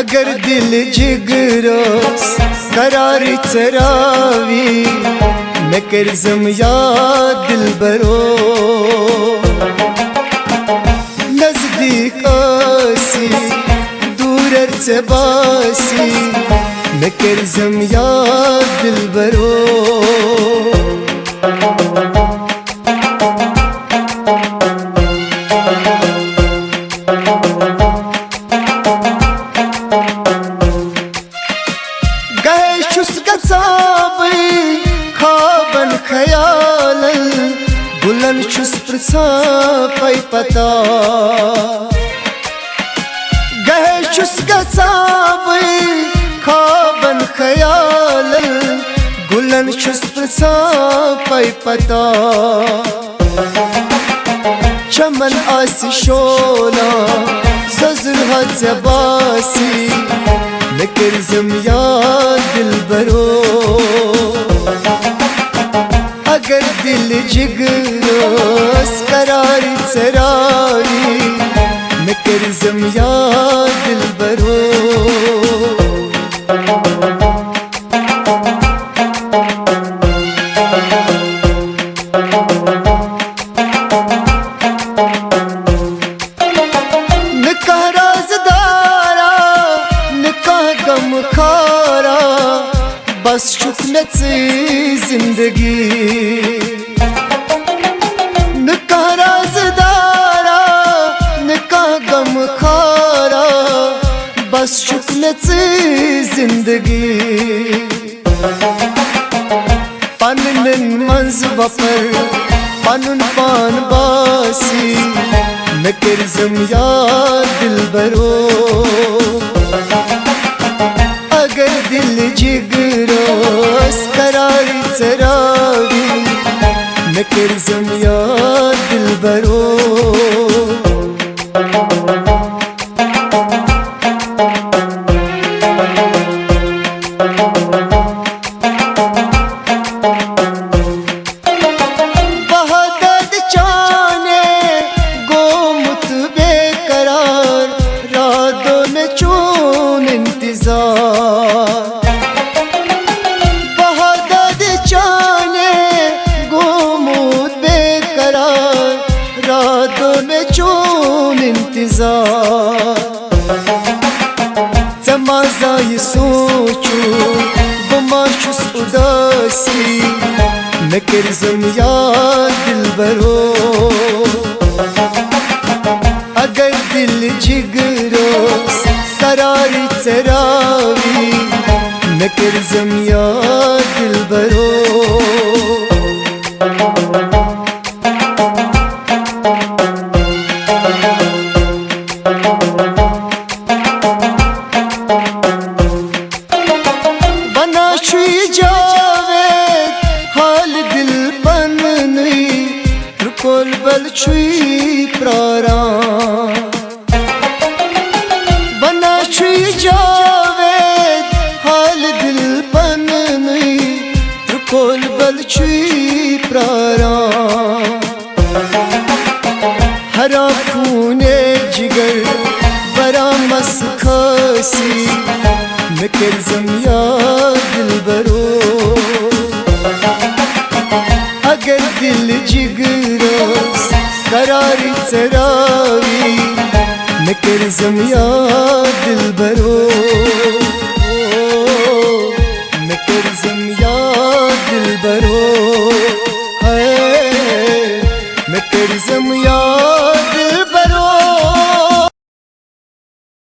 अगर दिल जिगरोस करार चरावी मैं करजम या दिल बरो नजदीक आसी दूर बासी मैं करजम या दिल बरो खाबन खयालन बुलन छुस प्रसा पै पता गहे छुस गसाब खाबन खयालन गुलन छुस प्रसा पै पता चमन आसी शोला सजुल हज बासी मैं करजम या दिल बरो अगर दिल जिगरोस करार चरारी मैं करजम या दिल बरो निकाह राज़दारा निकाह गम खारा बस शुक्नत जिंदगी निकाह राज़दारा निकाह गम खारा बस शुक्नत जिंदगी पनन मंज वपर पनुन पान बासी मैं करजम या दिल बरो अगर दिल जिगरोस करार चरावी मैं करजम या दिल बरो बहादत चाने गोमुत बेकरार रातों में चून इंतजार तमाजा ये सोचू बमाशुस उदासी मैं करजम या दिल बरो अगर दिल जिगरोस करार चरावी मैं करजम या दिल बरो बल छुई प्रारा बना छुई जावेद हाल दिल बन नहीं रुकोल बल छुई प्रारा हरा खूने जिगर बरा मस खासी मैं करजम या दिल बरो अगर दिल जिगरोस करार चरावी मैं करजम या दिल बरो मैं करजम या दिल बरो है मैं करजम या दिल बरो।